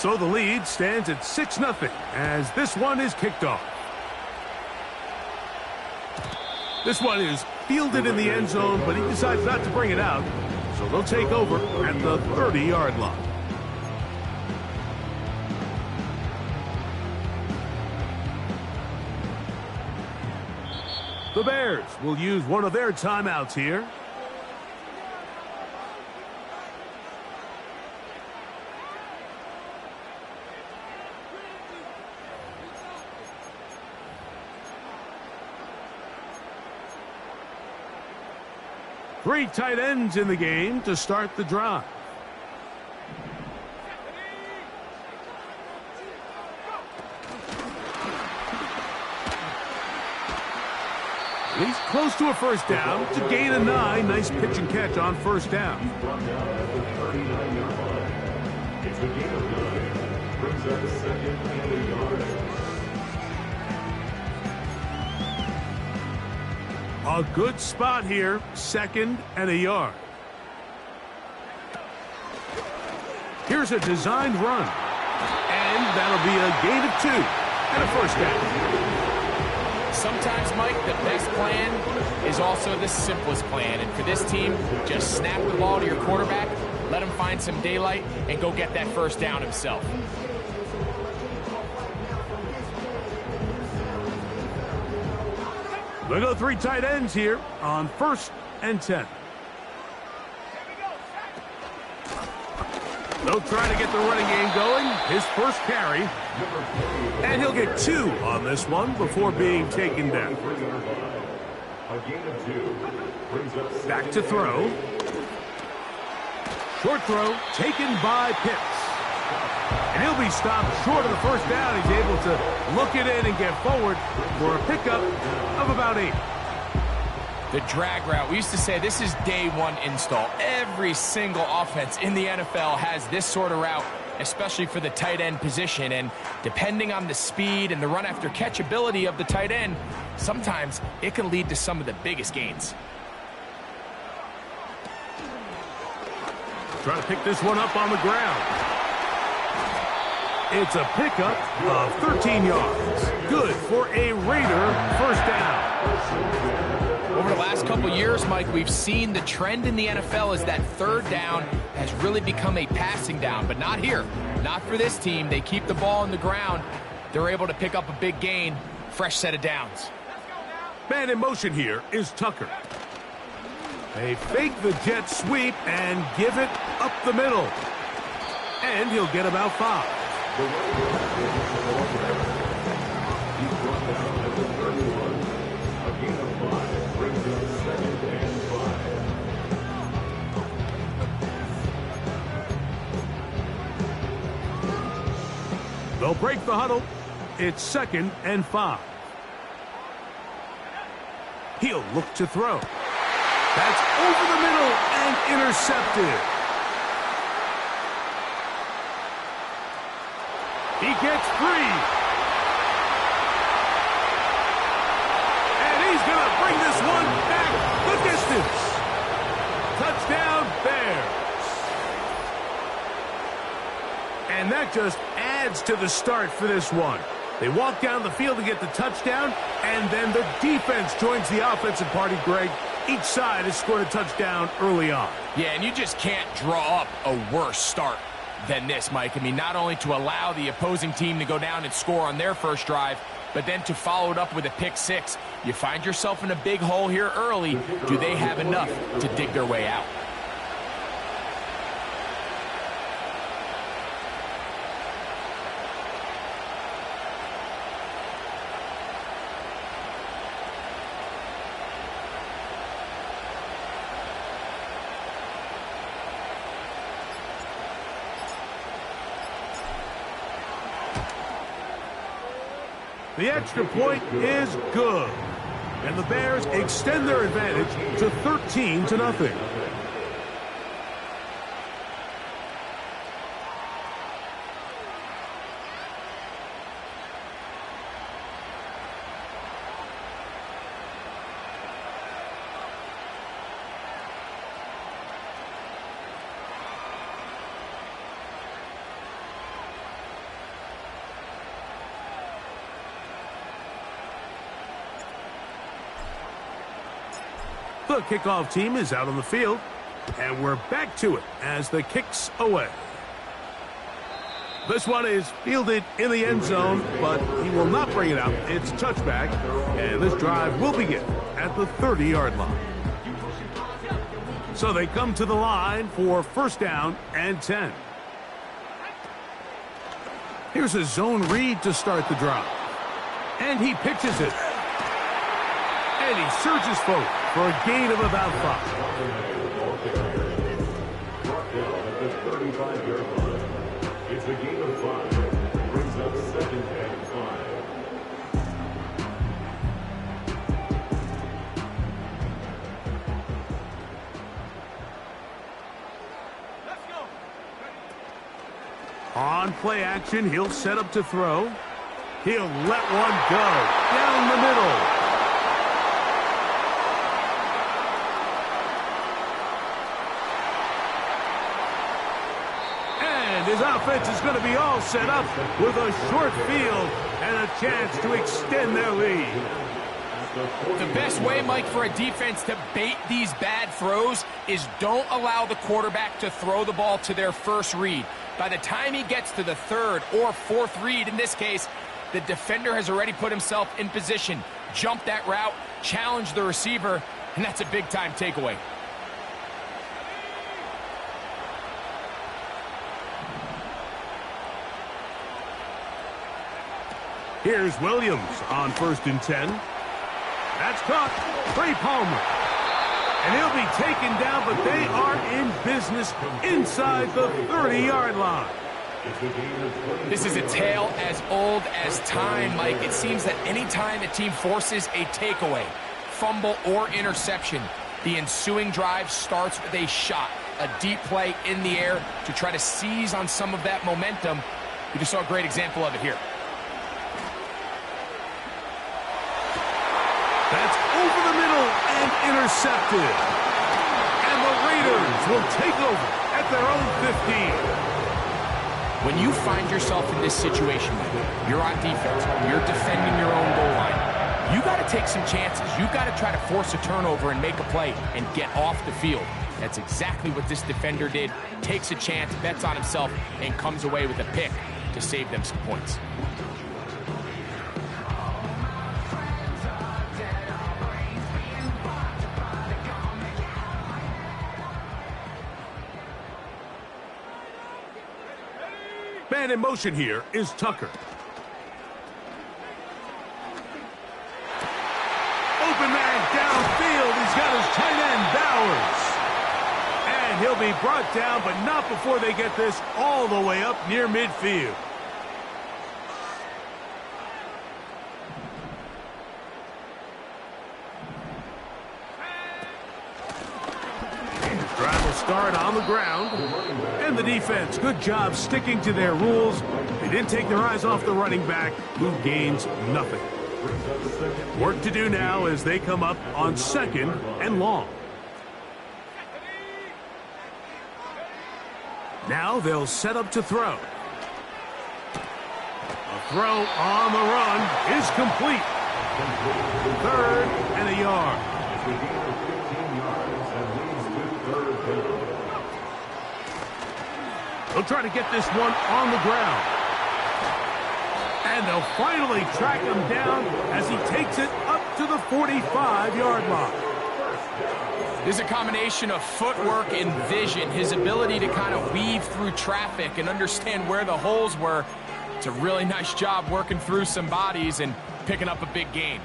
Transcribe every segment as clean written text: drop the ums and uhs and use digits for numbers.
So the lead stands at 6-0 as this one is kicked off. This one is fielded in the end zone, but he decides not to bring it out. So they'll take over at the 30-yard line. The Bears will use one of their timeouts here. Three tight ends in the game to start the drive. He's close to a first down to gain a 9. Nice pitch and catch on first down. It's a gain of 9. Brings up second and a yard. A good spot here, second and a yard. Here's a designed run. And that'll be a gain of 2 and a first down. Sometimes, Mike, the best plan is also the simplest plan. And for this team, just snap the ball to your quarterback, let him find some daylight, and go get that first down himself. They go three tight ends here on 1st and 10. They'll try to get the running game going. His first carry. And he'll get 2 on this one before being taken down. Back to throw. Short throw taken by Pitts. And he'll be stopped short of the first down. He's able to look it in and get forward for a pickup of about 8. The drag route. We used to say this is day one install. Every single offense in the NFL has this sort of route, especially for the tight end position. And depending on the speed and the run after catch ability of the tight end, sometimes it can lead to some of the biggest gains. Trying to pick this one up on the ground. It's a pickup of 13 yards. Good for a Raider first down. Over the last couple years, Mike, we've seen the trend in the NFL is that third down has really become a passing down, but not here. Not for this team. They keep the ball on the ground. They're able to pick up a big gain. Fresh set of downs. Man in motion here is Tucker. They fake the jet sweep and give it up the middle. And he'll get about 5. They'll break the huddle. It's 2nd and 5. He'll look to throw. That's over the middle and intercepted. He gets free. And he's going to bring this one back the distance. Touchdown, Bears. And that just adds to the start for this one. They walk down the field to get the touchdown, and then the defense joins the offensive party, Greg. Each side has scored a touchdown early on. Yeah, and you just can't draw up a worse start than this, Mike. I mean, not only to allow the opposing team to go down and score on their first drive, but then to follow it up with a pick 6. You find yourself in a big hole here early. Do they have enough to dig their way out? The extra point is good. And the Bears extend their advantage to 13-0. The kickoff team is out on the field, and we're back to it as the kick's away. This one is fielded in the end zone, but he will not bring it out. It's a touchback, and this drive will begin at the 30-yard line. So they come to the line for first down and 10. Here's a zone read to start the drive. And he pitches it. And he surges forward for a gain of about 5. It's a gain of 5. Brings up 2nd and 5. Let's go. On play action, he'll set up to throw. He'll let one go down the middle. His offense is going to be all set up with a short field and a chance to extend their lead. The best way, Mike, for a defense to bait these bad throws is don't allow the quarterback to throw the ball to their first read. By the time he gets to the 3rd or 4th read, in this case, the defender has already put himself in position, jumped that route, challenged the receiver, and that's a big-time takeaway. Here's Williams on 1st and 10. That's caught. Trey Palmer. And he'll be taken down, but they are in business inside the 30-yard line. This is a tale as old as time, Mike. It seems that any time a team forces a takeaway, fumble, or interception, the ensuing drive starts with a shot, a deep play in the air to try to seize on some of that momentum. We just saw a great example of it here. That's over the middle and intercepted. And the Raiders will take over at their own 15. When you find yourself in this situation, you're on defense, you're defending your own goal line, you got to take some chances. You got to try to force a turnover and make a play and get off the field. That's exactly what this defender did. Takes a chance, bets on himself, and comes away with a pick to save them some points. Man in motion here is Tucker. Open man downfield. He's got his tight end, Bowers. And he'll be brought down, but not before they get this all the way up near midfield. Drive will start on the ground. And the defense, good job sticking to their rules. They didn't take their eyes off the running back, who gains nothing. Work to do now as they come up on 2nd and long. Now they'll set up to throw. A throw on the run is complete. 3rd and a yard. They'll try to get this one on the ground. And they'll finally track him down as he takes it up to the 45-yard line. This is a combination of footwork and vision, his ability to kind of weave through traffic and understand where the holes were. It's a really nice job working through some bodies and picking up a big gain.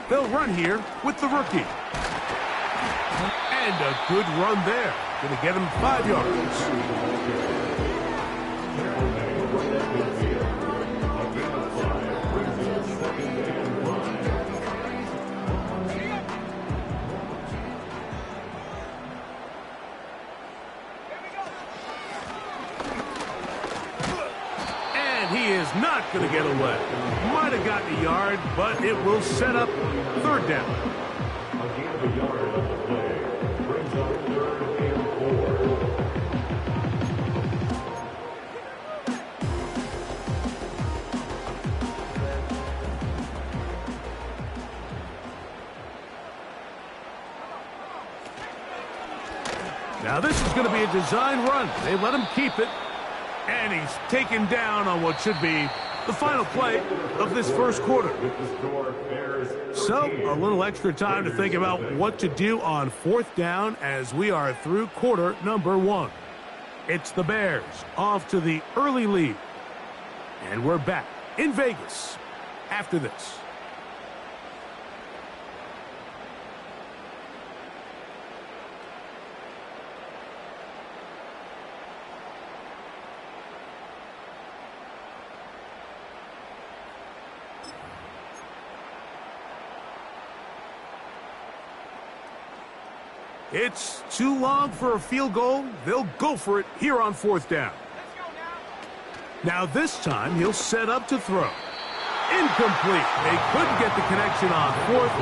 They'll run here with the rookie. And a good run there. Going to get him 5 yards. And he is not going to get away. Might have gotten a yard, but it will set up 3rd down. Now this is going to be a design run. They let him keep it. And he's taken down on what should be the final play of this first quarter. So a little extra time to think about what to do on fourth down as we are through quarter number 1. It's the Bears off to the early lead. And we're back in Vegas after this. It's too long for a field goal. They'll go for it here on fourth down. Now this time he'll set up to throw. Incomplete. They couldn't get the connection on fourth.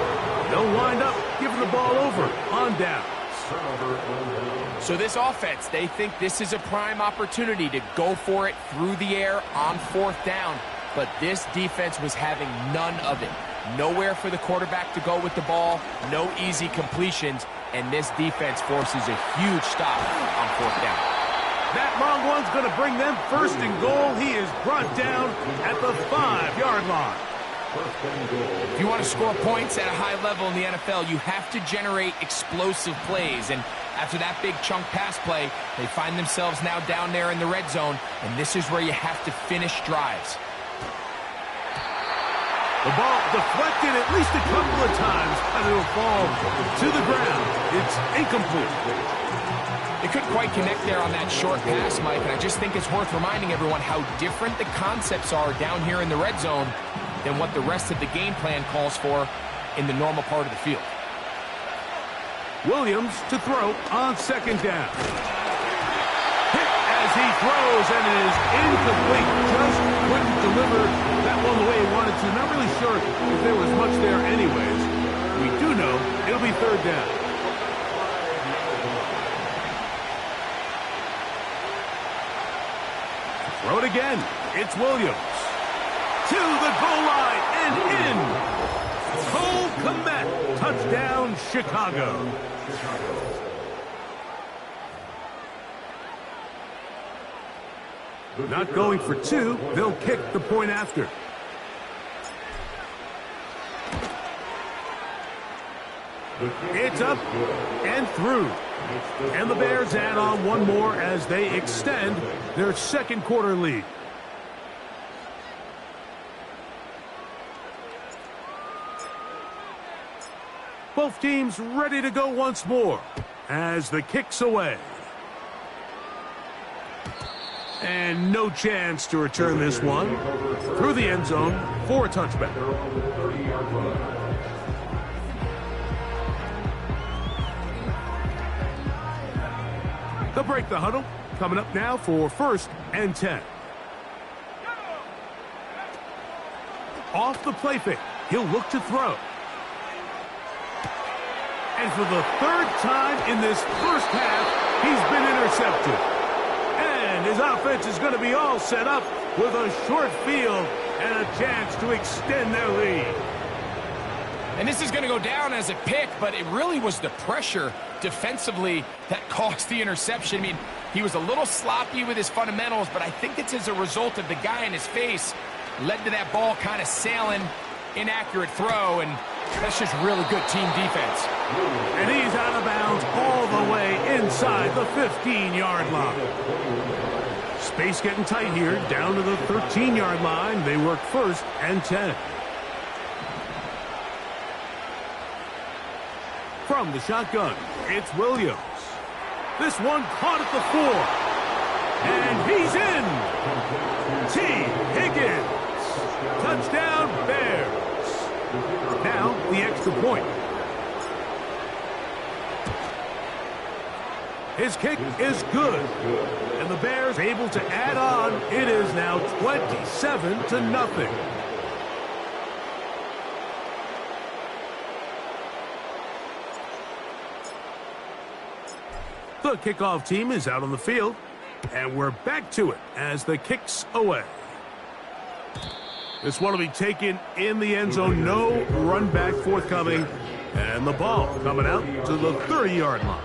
They'll wind up giving the ball over on down. So this offense, they think this is a prime opportunity to go for it through the air on fourth down. But this defense was having none of it. Nowhere for the quarterback to go with the ball. No easy completions. And this defense forces a huge stop on fourth down. That long one's going to bring them first and goal. He is brought down at the 5-yard line. If you want to score points at a high level in the NFL, you have to generate explosive plays. And after that big chunk pass play, they find themselves now down there in the red zone. And this is where you have to finish drives. The ball deflected at least a couple of times, and it'll fall to the ground. It's incomplete. They couldn't quite connect there on that short pass, Mike, and I just think it's worth reminding everyone how different the concepts are down here in the red zone than what the rest of the game plan calls for in the normal part of the field. Williams to throw on second down. Hit as he throws, and it is incomplete. Just couldn't deliver that one the way he wanted to. Not really sure if there was much there anyways. We do know it'll be third down. Throw it again. It's Williams. To the goal line and in. Cole Kmet. Touchdown, Chicago. Not going for two. They'll kick the point after. It's up and through. And the Bears add on one more as they extend their second quarter lead. Both teams ready to go once more as the kick's away. And no chance to return this one through the end zone for a touchback. They'll break the huddle. Coming up now for 1st and 10. Off the play fake, he'll look to throw. And for the third time in this first half, he's been intercepted. And his offense is going to be all set up with a short field and a chance to extend their lead. And this is going to go down as a pick, but it really was the pressure defensively that caused the interception. I mean, he was a little sloppy with his fundamentals, but I think it's as a result of the guy in his face led to that ball kind of sailing, inaccurate throw, and that's just really good team defense. And he's out of bounds all the way inside the 15-yard line. Space getting tight here, down to the 13-yard line. They work 1st and 10. From the shotgun, it's Williams. This one caught at the 4. And he's in. T. Higgins. Touchdown, Bears. Now, the extra point. His kick is good. And the Bears able to add on. It is now 27-0. The kickoff team is out on the field, and we're back to it as the kick's away. This one will be taken in the end zone. No run back forthcoming, and the ball coming out to the 30-yard line.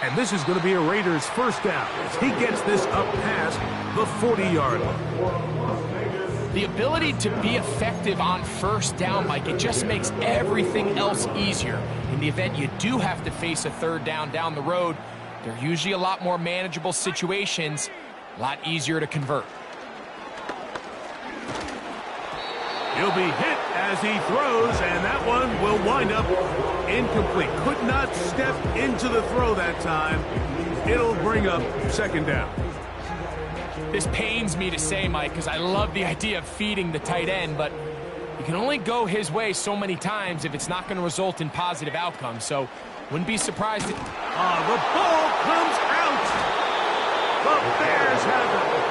And this is going to be a Raiders first down as he gets this up past the 40-yard line. The ability to be effective on first down, Mike, it just makes everything else easier. In the event you do have to face a third down the road, they're usually a lot more manageable situations, a lot easier to convert. He'll be hit as he throws, and that one will wind up incomplete. Could not step into the throw that time. It'll bring up second down. This pains me to say, Mike, because I love the idea of feeding the tight end, but you can only go his way so many times if it's not going to result in positive outcomes. So wouldn't be surprised if... The ball comes out. The Bears have it.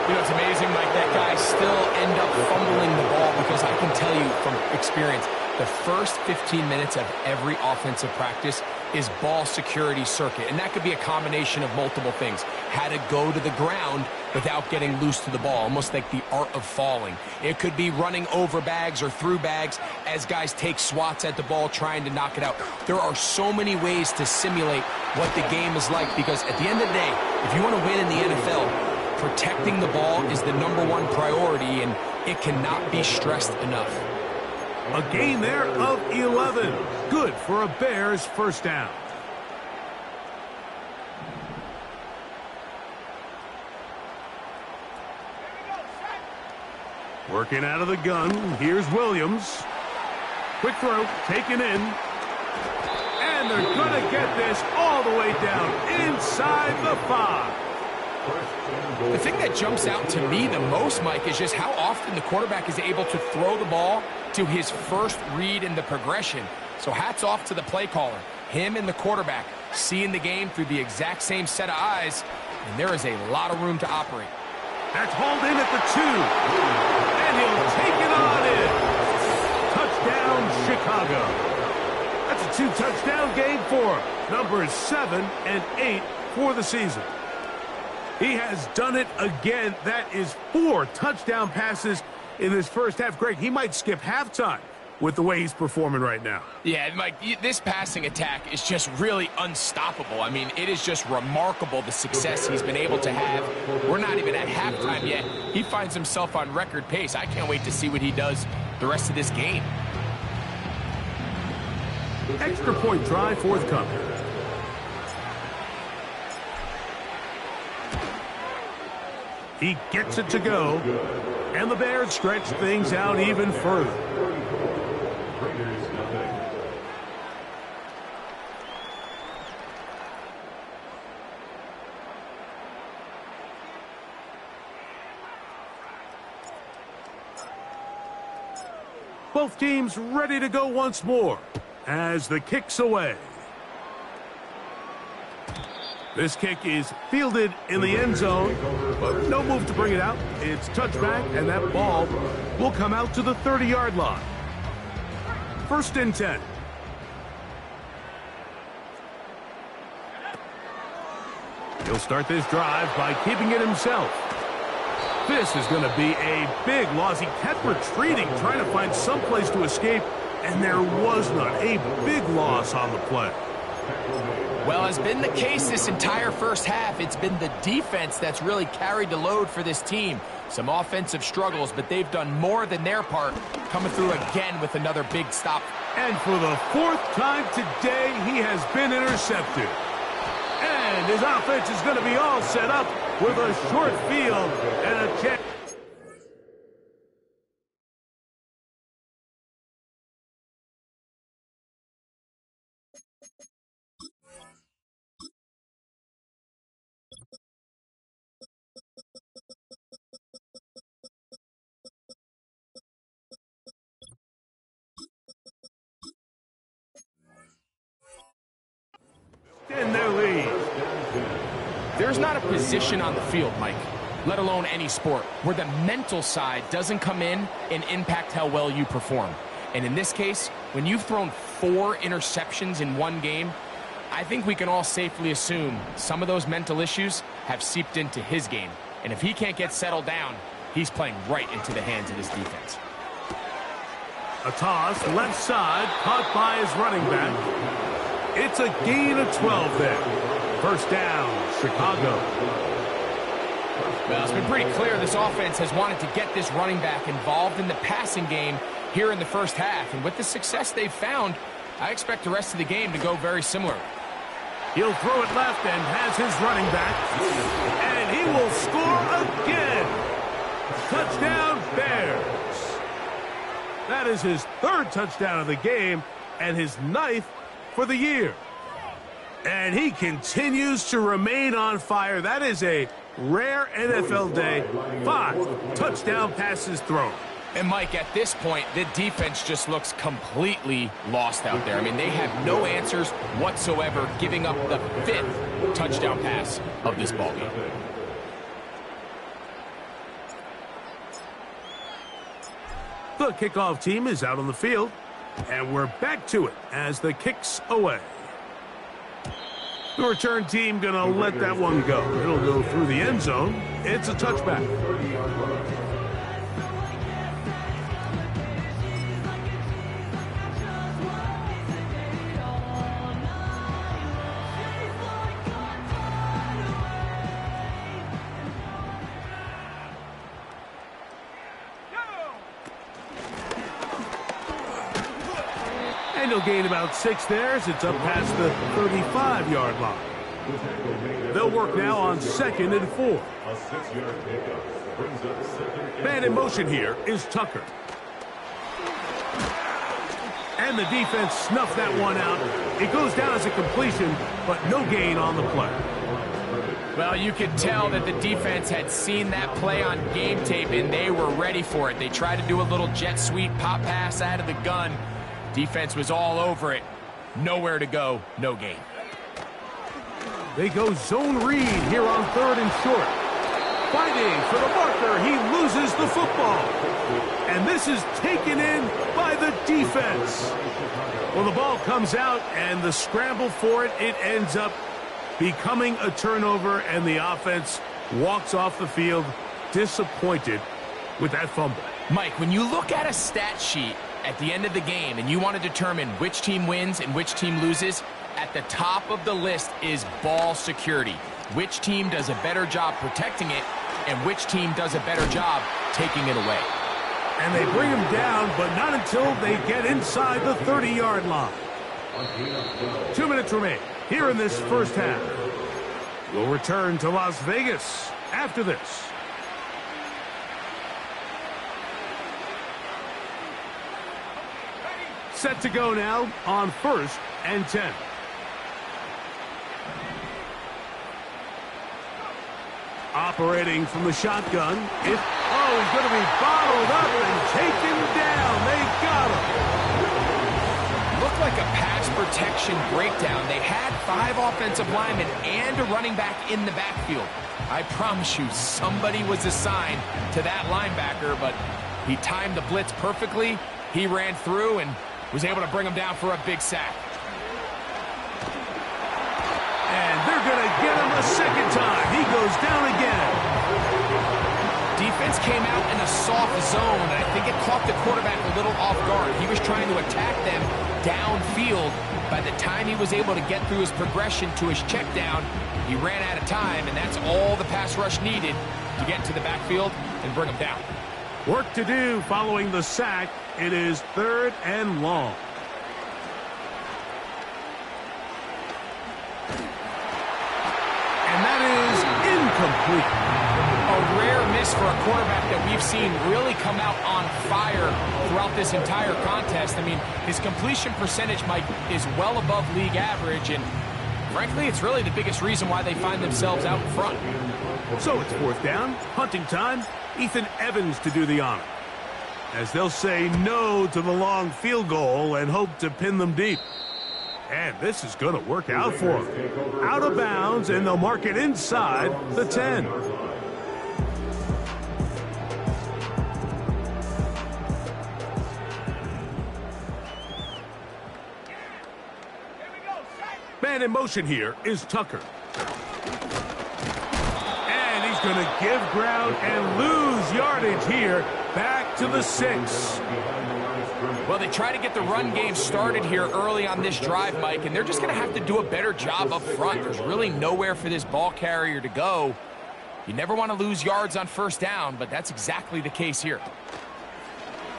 You know, it's amazing, Mike, that guys still end up fumbling the ball because I can tell you from experience, the first 15 minutes of every offensive practice is ball security circuit. And that could be a combination of multiple things. How to go to the ground without getting loose to the ball, almost like the art of falling. It could be running over bags or through bags as guys take swats at the ball trying to knock it out. There are so many ways to simulate what the game is like because at the end of the day, if you want to win in the NFL, protecting the ball is the #1 priority, and it cannot be stressed enough. A gain there of 11. Good for a Bears first down. Working out of the gun. Here's Williams. Quick throw, taken in. And they're going to get this all the way down inside the 5. The thing that jumps out to me the most, Mike, is just how often the quarterback is able to throw the ball to his first read in the progression. So hats off to the play caller. Him and the quarterback seeing the game through the exact same set of eyes, and there is a lot of room to operate. That's hauled in at the 2. And he'll take it on in. Touchdown, Chicago. That's a 2-touchdown game for him. Numbers 7 and 8 for the season. He has done it again. That is 4 touchdown passes in this first half. Greg, he might skip halftime with the way he's performing right now. Yeah, Mike, this passing attack is just really unstoppable. I mean, it is just remarkable the success he's been able to have. We're not even at halftime yet. He finds himself on record pace. I can't wait to see what he does the rest of this game. Extra point try forthcoming. He gets it to go, and the Bears stretch things out even further. Both teams ready to go once more as the kick's away. This kick is fielded in the end zone, but no move to bring it out. It's touchback, and that ball will come out to the 30-yard line. First and 10. He'll start this drive by keeping it himself. This is going to be a big loss. He kept retreating, trying to find some place to escape, and there was none. A big loss on the play. Well, as been the case this entire first half, it's been the defense that's really carried the load for this team. Some offensive struggles, but they've done more than their part, coming through again with another big stop. And for the 4th time today, he has been intercepted. And his offense is going to be all set up with a short field and a chance. In their lead. There's not a position on the field, Mike, let alone any sport, where the mental side doesn't come in and impact how well you perform. And in this case, when you've thrown 4 interceptions in one game, I think we can all safely assume some of those mental issues have seeped into his game. And if he can't get settled down, he's playing right into the hands of this defense. A toss, left side, caught by his running back. It's a gain of 12 there. First down, Chicago. Well, it's been pretty clear this offense has wanted to get this running back involved in the passing game here in the first half. And with the success they've found, I expect the rest of the game to go very similar. He'll throw it left and has his running back. And he will score again. Touchdown, Bears. That is his third touchdown of the game and his 9th for the year. And he continues to remain on fire. That is a rare NFL day. 5 touchdown passes thrown. And, Mike, at this point, the defense just looks completely lost out there. I mean, they have no answers whatsoever, giving up the 5th touchdown pass of this ballgame. The kickoff team is out on the field, and we're back to it as the kick's away. The return team going to let that one go. It'll go through the end zone. It's a touchback. And he'll gain about 6 there as it's up past the 35-yard line. They'll work now on 2nd and 4. A 6-yard pickup brings up 2nd. Man in motion here is Tucker. And the defense snuffed that one out. It goes down as a completion, but no gain on the play. Well, you could tell that the defense had seen that play on game tape, and they were ready for it. They tried to do a little jet sweep pop pass out of the gun. Defense was all over it. Nowhere to go, no gain. They go zone read here on 3rd and short. Fighting for the marker, he loses the football. And this is taken in by the defense. Well, the ball comes out, and the scramble for it, it ends up becoming a turnover, and the offense walks off the field disappointed with that fumble. Mike, when you look at a stat sheet at the end of the game and you want to determine which team wins and which team loses, at the top of the list is ball security. Which team does a better job protecting it and which team does a better job taking it away. And they bring him down, but not until they get inside the 30-yard line. 2 minutes remain here in this first half. We'll return to Las Vegas after this. Set to go now on 1st and 10. Operating from the shotgun. He's going to be bottled up and taken down. They got him. Looked like a pass protection breakdown. They had 5 offensive linemen and a running back in the backfield. I promise you, somebody was assigned to that linebacker, but he timed the blitz perfectly. He ran through and was able to bring him down for a big sack. And they're going to get him a second time. He goes down again. Defense came out in a soft zone, and I think it caught the quarterback a little off guard. He was trying to attack them downfield. By the time he was able to get through his progression to his check down, he ran out of time, and that's all the pass rush needed to get into the backfield and bring him down. Work to do following the sack. It is 3rd and long. And that is incomplete. A rare miss for a quarterback that we've seen really come out on fire throughout this entire contest. I mean, his completion percentage, Mike, is well above league average, and frankly, it's really the biggest reason why they find themselves out in front. So it's 4th down, hunting time. Ethan Evans to do the honor, as they'll say no to the long field goal and hope to pin them deep. And this is going to work out for them. Out of bounds, and they'll mark it inside the 10. Man in motion here is Tucker. And he's going to give ground and lose yardage here back to the 6. Well, they try to get the run game started here early on this drive, Mike, and they're just going to have to do a better job up front. There's really nowhere for this ball carrier to go. You never want to lose yards on first down, but that's exactly the case here.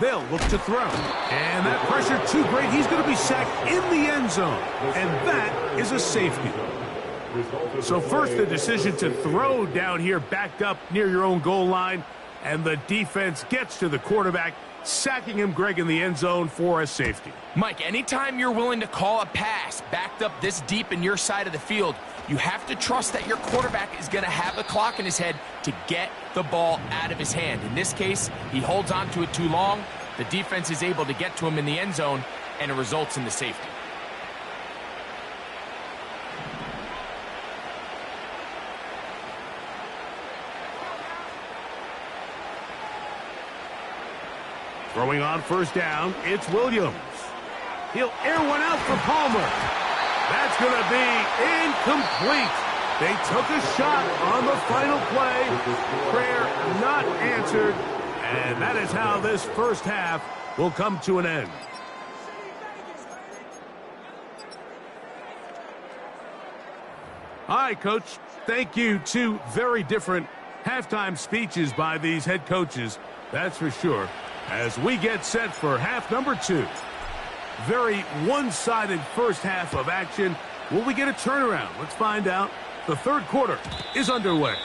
They'll look to throw. And that pressure too great. He's going to be sacked in the end zone. And that is a safety. So first, the decision to throw down here backed up near your own goal line. And the defense gets to the quarterback, sacking him, Greg, in the end zone for a safety. Mike, anytime you're willing to call a pass backed up this deep in your side of the field, you have to trust that your quarterback is going to have the clock in his head to get the ball out of his hand. In this case, he holds on to it too long. The defense is able to get to him in the end zone, and it results in the safety. Throwing on first down, it's Williams. He'll air one out for Palmer. That's going to be incomplete. They took a shot on the final play. Prayer not answered. And that is how this first half will come to an end. All right, Coach. Thank you. Two very different halftime speeches by these head coaches. That's for sure. As we get set for half number 2. Very one-sided first half of action. Will we get a turnaround? Let's find out. The third quarter is underway.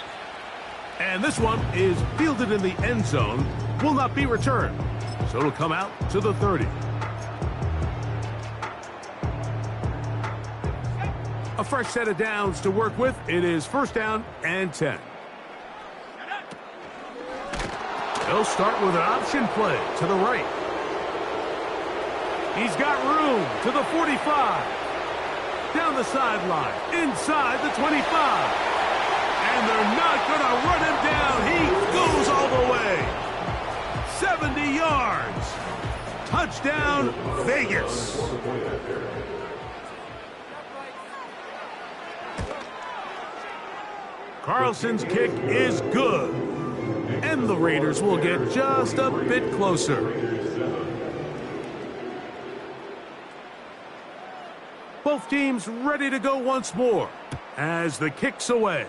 And this one is fielded in the end zone. Will not be returned. So it'll come out to the 30. A fresh set of downs to work with. It is first down and 10. They'll start with an option play to the right. He's got room to the 45. Down the sideline, inside the 25. And they're not going to run him down. He goes all the way. 70 yards. Touchdown, Vegas. Carlson's kick is good. And the Raiders will get just a bit closer. Both teams ready to go once more as the kick's away.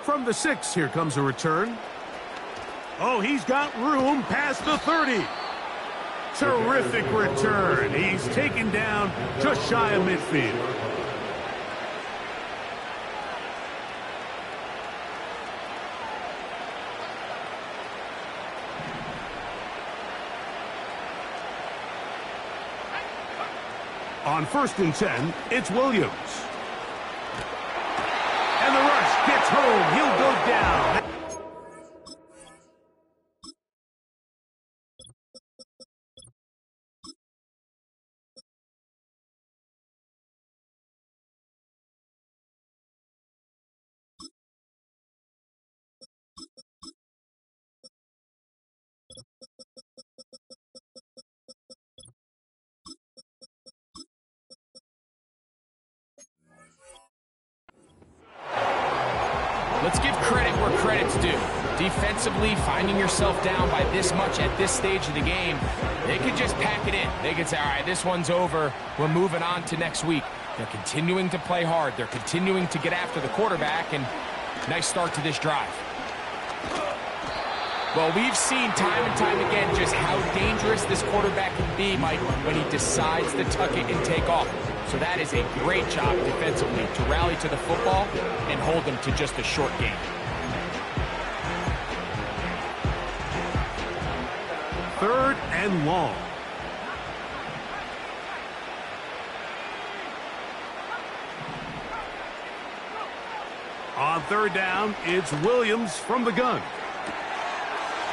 From the 6, here comes a return. Oh, he's got room past the 30. Terrific return. He's taken down just shy of midfield. On first and 10, it's Williams. And the rush gets home. He'll go down. Let's give credit where credit's due. Defensively, finding yourself down by this much at this stage of the game, they could just pack it in. They could say, all right, this one's over. We're moving on to next week. They're continuing to play hard. They're continuing to get after the quarterback, and nice start to this drive. Well, we've seen time and time again just how dangerous this quarterback can be, Mike, when he decides to tuck it and take off. So that is a great job defensively to rally to the football and hold them to just a short game. Third and long. On third down, it's Williams from the gun.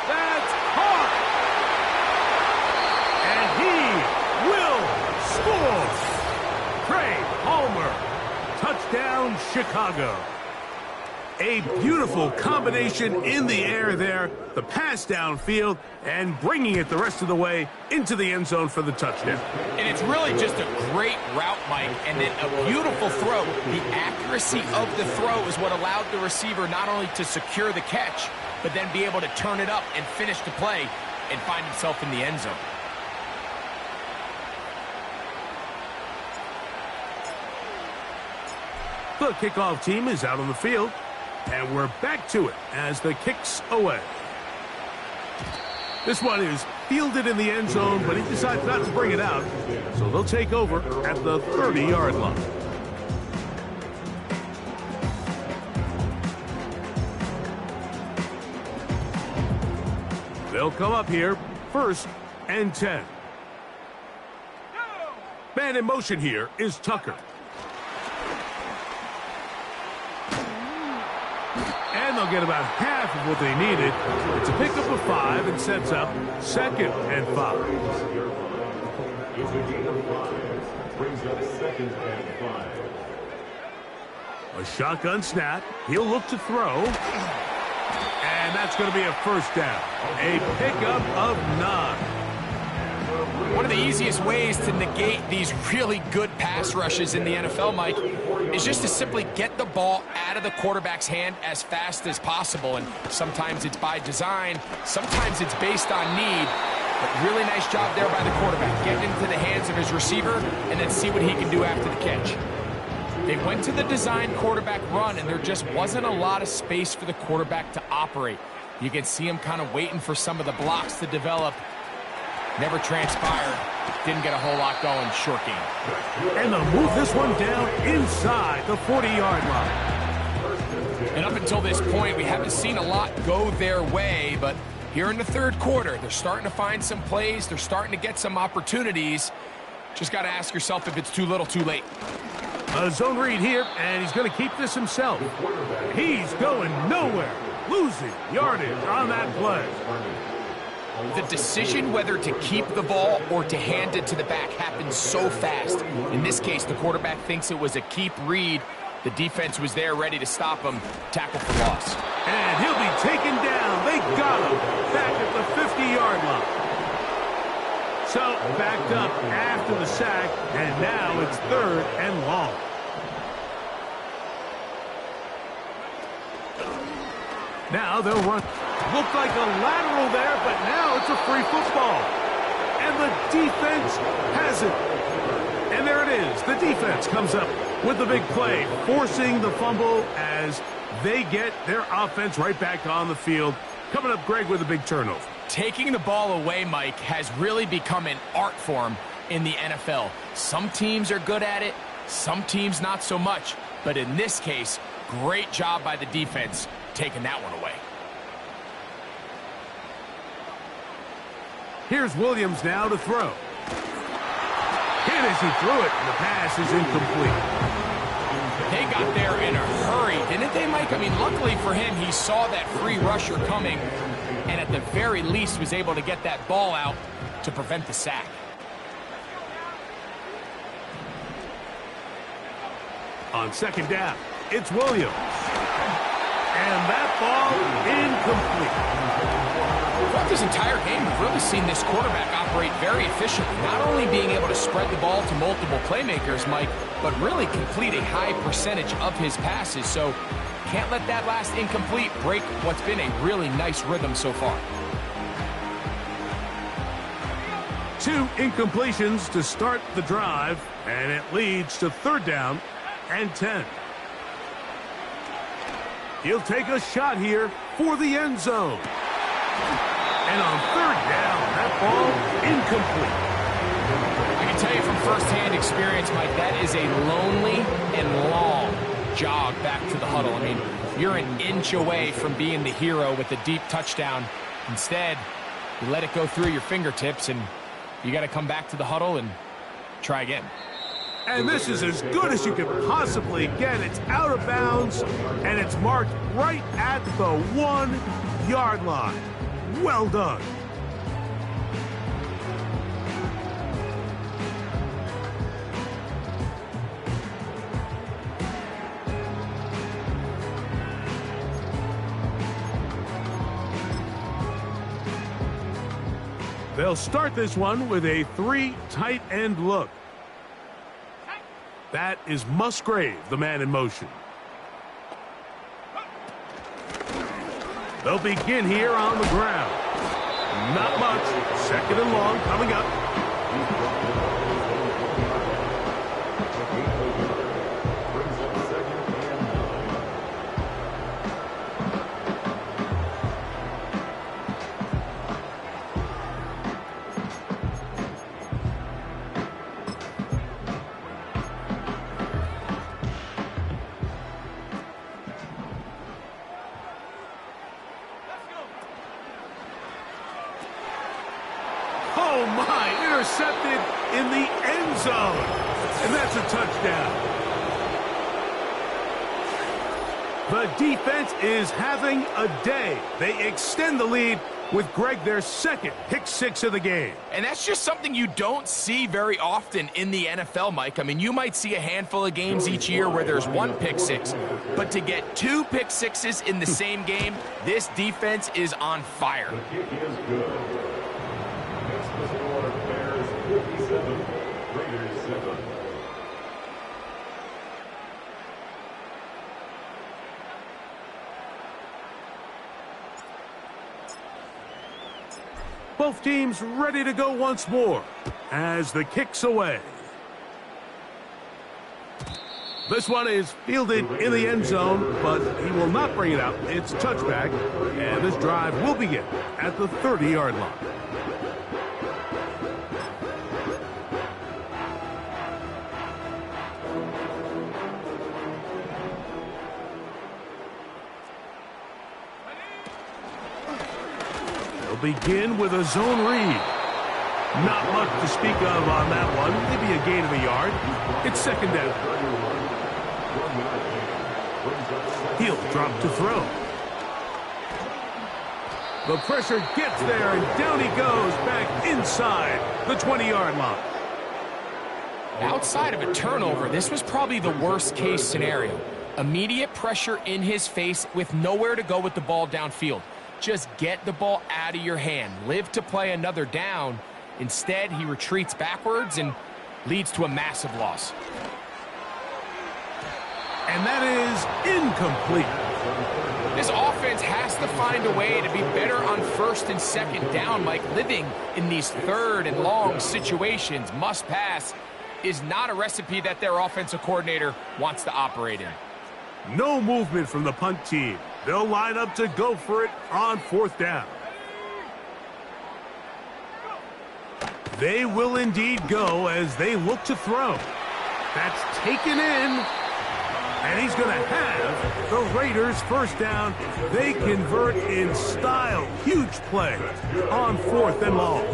That's caught! And he will score! Craig Palmer, touchdown Chicago. A beautiful combination in the air there, the pass downfield, and bringing it the rest of the way into the end zone for the touchdown. And it's really just a great route, Mike, and then a beautiful throw. The accuracy of the throw is what allowed the receiver not only to secure the catch, but then be able to turn it up and finish the play and find himself in the end zone. The kickoff team is out on the field, and we're back to it as the kick's away. This one is fielded in the end zone, but he decides not to bring it out, so they'll take over at the 30-yard line. They'll come up here, 1st and 10. Man in motion here is Tucker. And they'll get about half of what they needed. It's a pickup of 5 and sets up 2nd and 5. It's a gain of 5. Brings up 2nd and 5. A shotgun snap. He'll look to throw. And that's going to be a 1st down. A pickup of 9. One of the easiest ways to negate these really good pass rushes in the NFL, Mike, is just to simply get the ball out of the quarterback's hand as fast as possible. And sometimes it's by design, sometimes it's based on need. But really nice job there by the quarterback, getting into the hands of his receiver and then see what he can do after the catch. They went to the design quarterback run, and there just wasn't a lot of space for the quarterback to operate. You can see him kind of waiting for some of the blocks to develop. Never transpired. Didn't get a whole lot going. Short game. And they'll move this one down inside the 40-yard line. And up until this point, we haven't seen a lot go their way, but here in the 3rd quarter, they're starting to find some plays. They're starting to get some opportunities. Just got to ask yourself if it's too little, too late. A zone read here, and he's going to keep this himself. He's going nowhere. Losing yardage on that play. The decision whether to keep the ball or to hand it to the back happens so fast. In this case, the quarterback thinks it was a keep read. The defense was there ready to stop him. Tackle for loss. And he'll be taken down. They got him back at the 50-yard line. So, backed up after the sack, and now it's 3rd and long. Now they'll run. Looked like a lateral there, but now it's a free football. And the defense has it. And there it is. The defense comes up with the big play, forcing the fumble as they get their offense right back on the field. Coming up, Greg, with a big turnover. Taking the ball away, Mike, has really become an art form in the NFL. Some teams are good at it, some teams not so much. But in this case, great job by the defense taking that one away. Here's Williams now to throw. Hit as he threw it, and the pass is incomplete. They got there in a hurry, didn't they, Mike? I mean, luckily for him, he saw that free rusher coming, and at the very least was able to get that ball out to prevent the sack. On 2nd down, it's Williams. And that ball incomplete. Throughout this entire game, we've really seen this quarterback operate very efficiently, not only being able to spread the ball to multiple playmakers, Mike, but really complete a high percentage of his passes. So can't let that last incomplete break what's been a really nice rhythm so far. 2 incompletions to start the drive, and it leads to 3rd down and 10. He'll take a shot here for the end zone. And on 3rd down, that ball incomplete. I can tell you from firsthand experience, Mike, that is a lonely and long jog back to the huddle. I mean, you're an inch away from being the hero with a deep touchdown. Instead, you let it go through your fingertips, and you got to come back to the huddle and try again. And this is as good as you could possibly get. It's out of bounds, and it's marked right at the 1-yard line. Well done. They'll start this one with a 3 tight end look. That is Musgrave, the man in motion. They'll begin here on the ground. Not much. Second and long coming up. Oh my, intercepted in the end zone. And that's a touchdown. The defense is having a day. They extend the lead with Greg their second pick six of the game. And that's just something you don't see very often in the NFL, Mike. I mean, you might see a handful of games each year where there's one pick six, but to get two pick sixes in the same game, this defense is on fire. The kick is good. Next the score, Bears 57, Raiders 7. Both teams ready to go once more as the kick's away. This one is fielded in the end zone, but he will not bring it out. It's touchback, and this drive will begin at the 30-yard line. Begin with a zone read. Not much to speak of on that one. Maybe a gain of a yard. It's second down. He'll drop to throw. The pressure gets there, and down he goes back inside the 20-yard line. Outside of a turnover, this was probably the worst-case scenario. Immediate pressure in his face with nowhere to go with the ball downfield. Just get the ball out of your hand. Live to play another down. Instead, he retreats backwards and leads to a massive loss. And that is incomplete. This offense has to find a way to be better on first and second down, Mike. Living in these third and long situations, must pass, is not a recipe that their offensive coordinator wants to operate in. No movement from the punt team. They'll line up to go for it on fourth down. They will indeed go as they look to throw. That's taken in. And he's going to have the Raiders first down. They convert in style. Huge play on fourth and long.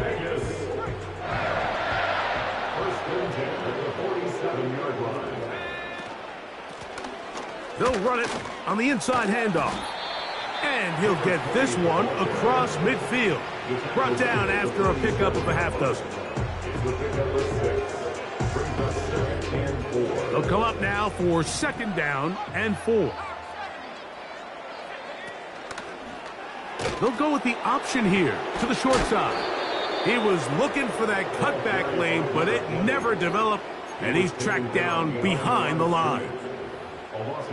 They'll run it on the inside handoff. And he'll get this one across midfield. Brought down after a pickup of a half dozen. They'll come up now for second down and 4. They'll go with the option here to the short side. He was looking for that cutback lane, but it never developed, and he's tracked down behind the line.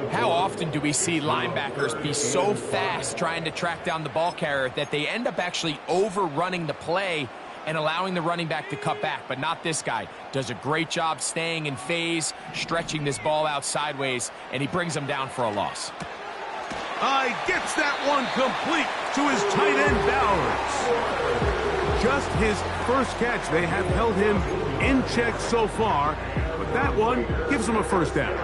How often do we see linebackers be so fast trying to track down the ball carrier that they end up actually overrunning the play and allowing the running back to cut back? But not this guy. Does a great job staying in phase, stretching this ball out sideways, and he brings them down for a loss. Gets that one complete to his tight end, Bowers. Just his first catch. They have held him in check so far, but that one gives him a first down.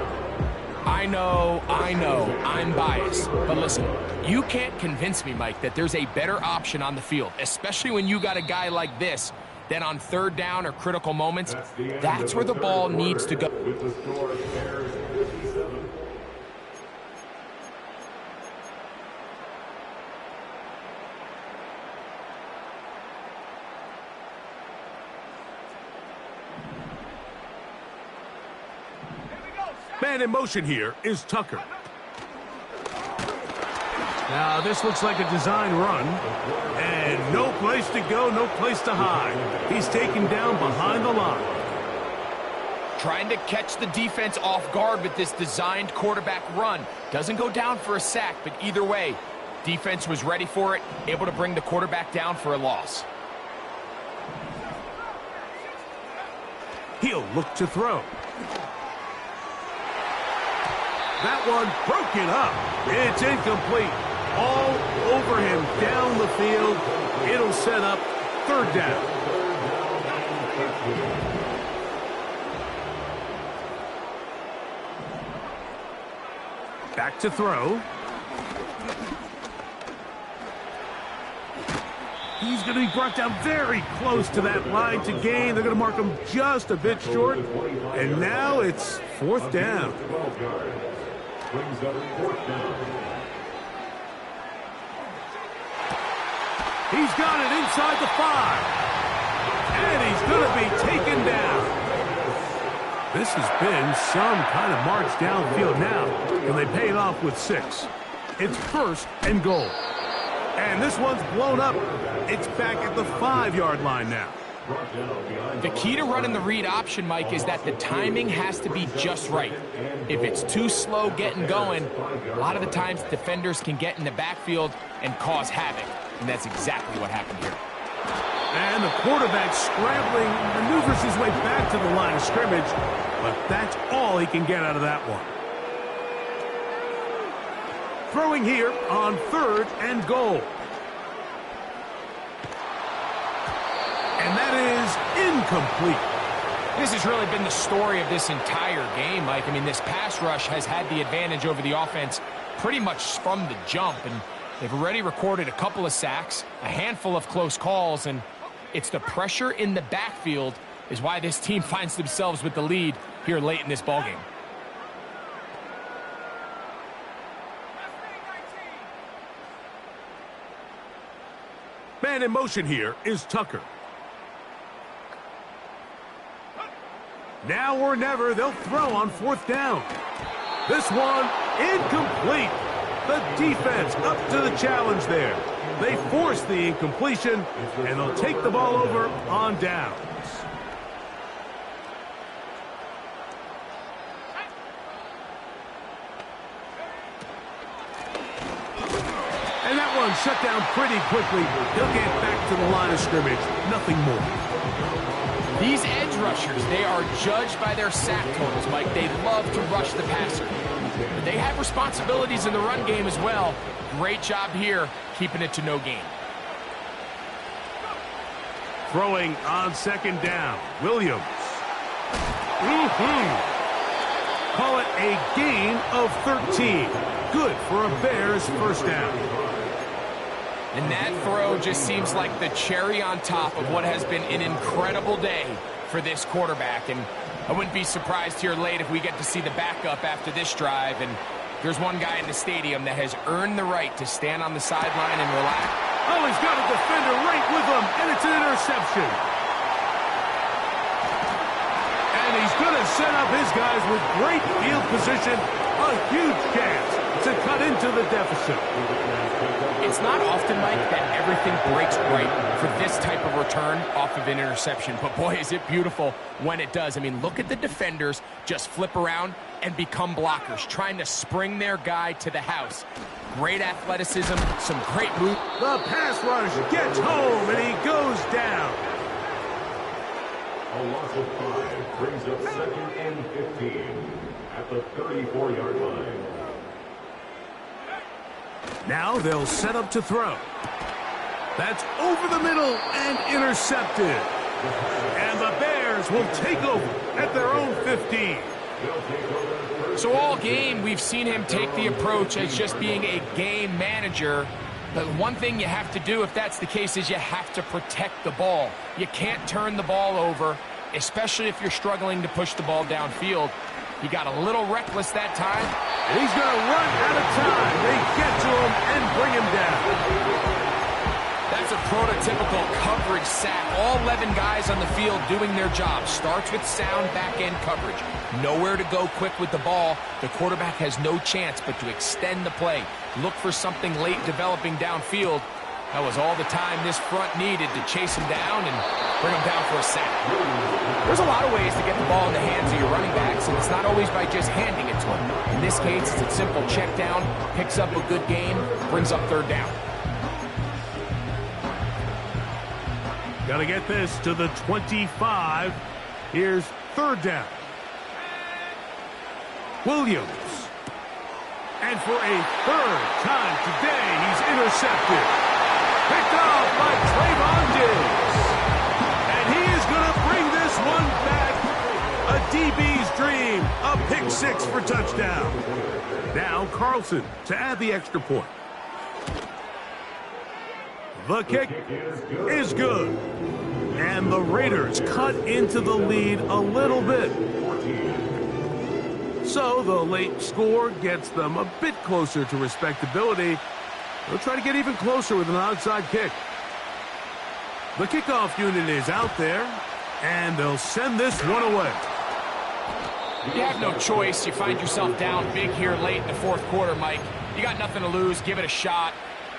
I know, I'm biased. But listen, you can't convince me, Mike, that there's a better option on the field, especially when you got a guy like this, then on third down or critical moments, that's where the ball needs to go. With the score, Bears 57. Man in motion here is Tucker. Now this looks like a design run. And no place to go, no place to hide. He's taken down behind the line. Trying to catch the defense off guard with this designed quarterback run. Doesn't go down for a sack, but either way, Defense was ready for it, able to bring the quarterback down for a loss. He'll look to throw. That one broken up. It's incomplete. All over him down the field. It'll set up third down. Back to throw. He's going to be brought down very close to that line to gain. They're going to mark him just a bit short. And now it's fourth down. Brings up fourth down. He's got it inside the 5. And he's going to be taken down. This has been some kind of march downfield now. And they pay it off with 6. It's first and goal. And this one's blown up. It's back at the 5-yard line now. The key to running the read option, Mike, is that the timing has to be just right. If it's too slow getting going, a lot of the times defenders can get in the backfield and cause havoc. And that's exactly what happened here. And the quarterback scrambling, maneuvers his way back to the line of scrimmage. But that's all he can get out of that one. Throwing here on third and goal. And that is incomplete. This has really been the story of this entire game, Mike. I mean, this pass rush has had the advantage over the offense pretty much from the jump. And they've already recorded a couple of sacks, a handful of close calls, and it's the pressure in the backfield is why this team finds themselves with the lead here late in this ballgame. Man in motion here is Tucker. Now or never, they'll throw on fourth down. This one, incomplete. The defense up to the challenge there. They force the incompletion, and they'll take the ball over on downs. And that one shut down pretty quickly. He'll get back to the line of scrimmage. Nothing more. These edge rushers, they are judged by their sack totals, Mike. They love to rush the passer. But they have responsibilities in the run game as well. Great job here, keeping it to no gain. Throwing on second down, Williams. Call it a gain of 13. Good for a Bears first down. And that throw just seems like the cherry on top of what has been an incredible day for this quarterback. And I wouldn't be surprised here late if we get to see the backup after this drive. And there's one guy in the stadium that has earned the right to stand on the sideline and relax. Oh, he's got a defender right with him, and it's an interception. And he's going to set up his guys with great field position. A huge chance to cut into the deficit. It's not often, Mike, that everything breaks right for this type of return off of an interception. But, boy, is it beautiful when it does. I mean, look at the defenders just flip around and become blockers, trying to spring their guy to the house. Great athleticism, some great move. The pass rush gets home, and he goes down. A loss of 5 brings up second and 15 at the 34-yard line. Now they'll set up to throw. That's over the middle and intercepted. And the Bears will take over at their own 15. So all game, we've seen him take the approach as just being a game manager. But one thing you have to do if that's the case is you have to protect the ball. You can't turn the ball over, especially if you're struggling to push the ball downfield. He got a little reckless that time. He's going to run out of time. They get to him and bring him down. That's a prototypical coverage sack. All 11 guys on the field doing their job. Starts with sound back-end coverage. Nowhere to go quick with the ball. The quarterback has no chance but to extend the play. Look for something late developing downfield. That was all the time this front needed to chase him down and bring him down for a sack. There's a lot of ways to get the ball in the hands of your running backs, and it's not always by just handing it to them. In this case, it's a simple check down, picks up a good gain, brings up third down. Got to get this to the 25. Here's third down. Williams. And for a third time today, he's intercepted. Picked off by Trayvon Diggs. And he is going to bring this one back. A DB's dream. A pick six for touchdown. Now Carlson to add the extra point. The kick is good. And the Raiders cut into the lead a little bit. So the late score gets them a bit closer to respectability. They'll try to get even closer with an outside kick. The kickoff unit is out there, and they'll send this one away. You have no choice. You find yourself down big here late in the fourth quarter, Mike. You got nothing to lose. Give it a shot.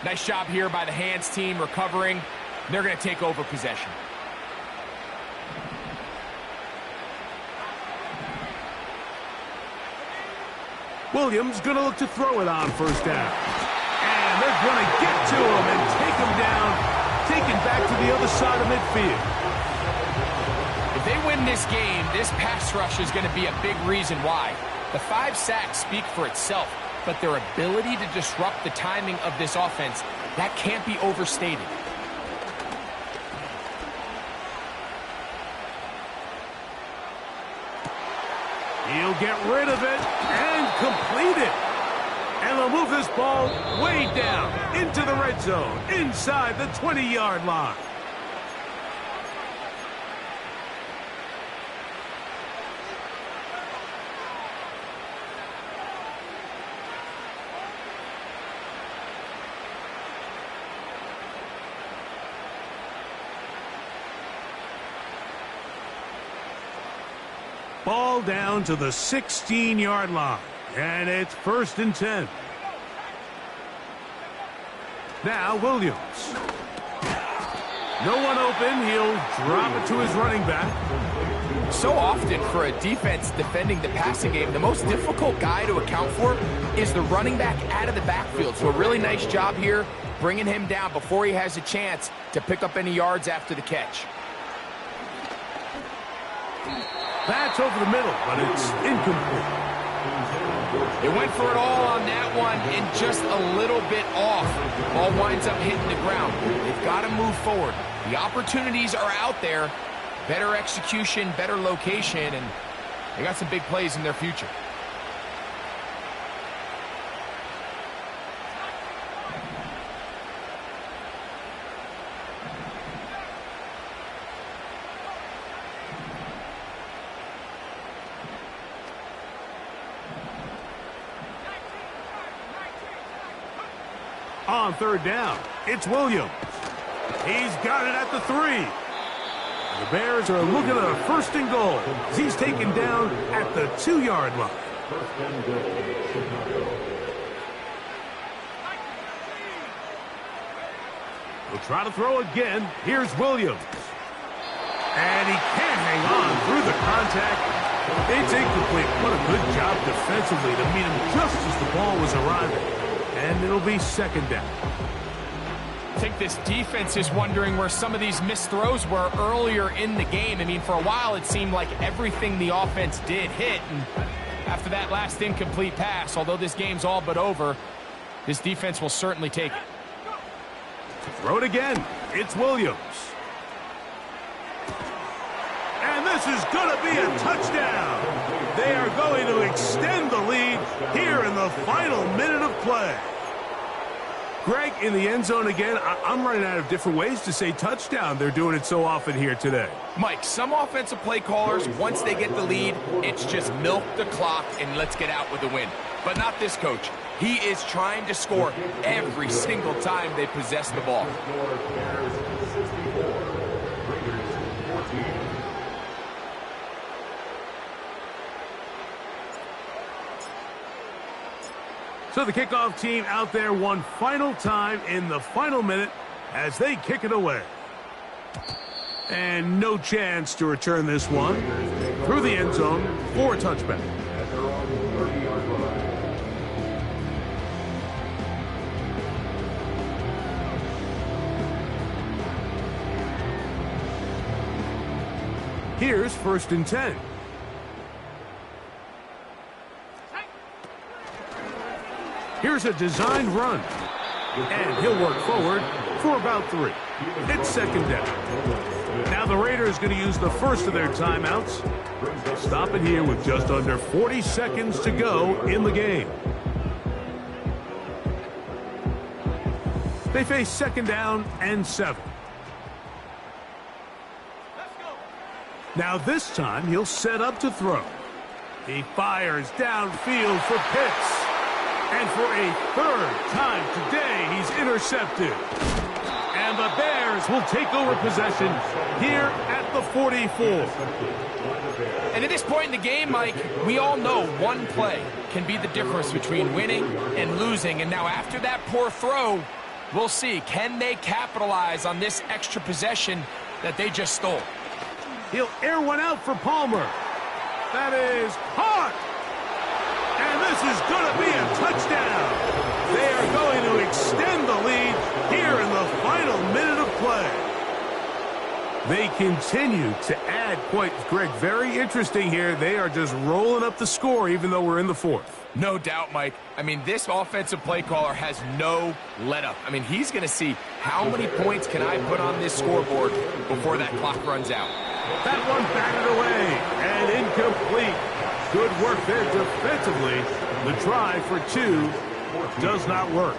Nice job here by the hands team recovering. They're going to take over possession. Williams going to look to throw it on first down. And they're going to get to him and take him down, taken back to the other side of midfield. If they win this game, this pass rush is going to be a big reason why. The 5 sacks speak for itself, but their ability to disrupt the timing of this offense, that can't be overstated. He'll get rid of it and complete it. And they'll move this ball way down into the red zone, inside the 20-yard line. Ball down to the 16-yard line, and it's 1st and 10. Now Williams. No one open. He'll drop it to his running back. So often for a defense defending the passing game, the most difficult guy to account for is the running back out of the backfield. So a really nice job here bringing him down before he has a chance to pick up any yards after the catch. That's over the middle, but it's incomplete. They went for it all on that one and just a little bit off. Ball winds up hitting the ground. They've got to move forward. The opportunities are out there. Better execution, better location, and they got some big plays in their future. On third down, it's Williams. He's got it at the 3. The Bears are looking at a 1st and goal as he's taken down at the 2-yard line. He'll try to throw again. Here's Williams. And he can't hang on through the contact. It's incomplete. What a good job defensively to meet him just as the ball was arriving. And it'll be 2nd down. I think this defense is wondering where some of these missed throws were earlier in the game. I mean, for a while it seemed like everything the offense did hit. And after that last incomplete pass, although this game's all but over, this defense will certainly take it. Throw it again. It's Williams. And this is going to be a touchdown. They are going to extend the lead here in the final minute of play. Greg, in the end zone again, I'm running out of different ways to say touchdown. They're doing it so often here today. Mike, some offensive play callers, once they get the lead, it's just milk the clock and let's get out with a win. But not this coach. He is trying to score every single time they possess the ball. So the kickoff team out there one final time in the final minute. as they kick it away. And no chance to return this one through the end zone for a touchback. At their own 30-yard line. Here's 1st and 10. Here's a designed run. And he'll work forward for about 3. It's 2nd down. Now the Raiders going to use the first of their timeouts. Stop it here with just under 40 seconds to go in the game. They face 2nd down and 7. Now this time he'll set up to throw. He fires downfield for Pitts. And for a 3rd time today, he's intercepted. And the Bears will take over possession here at the 44. And at this point in the game, Mike, we all know one play can be the difference between winning and losing. And now after that poor throw, we'll see, can they capitalize on this extra possession that they just stole? He'll air one out for Palmer. That is caught. And this is going to be a touchdown. They are going to extend the lead here in the final minute of play. They continue to add points. Greg, very interesting here. They are just rolling up the score even though we're in the 4th. No doubt, Mike. I mean, this offensive play caller has no let-up. I mean, he's going to see how many points can I put on this scoreboard before that clock runs out. That one batted away and incomplete. Good work there defensively. The try for 2 does not work.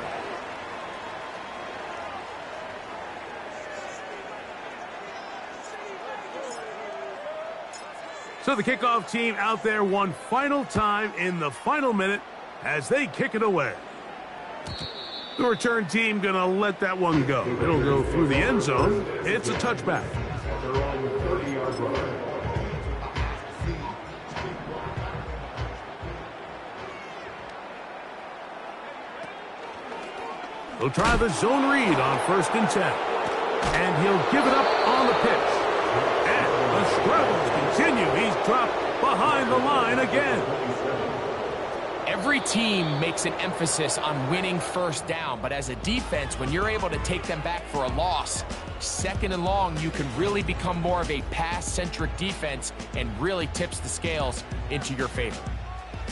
So the kickoff team out there one final time in the final minute as they kick it away. The return team going to let that one go. It'll go through the end zone. It's a touchback. They're on the 30-yard line. He'll try the zone read on 1st and 10. And he'll give it up on the pitch. And the struggles continue. He's dropped behind the line again. Every team makes an emphasis on winning 1st down, but as a defense, when you're able to take them back for a loss, 2nd and long, you can really become more of a pass-centric defense and really tips the scales into your favor.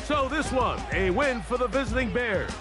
So this one, a win for the visiting Bears.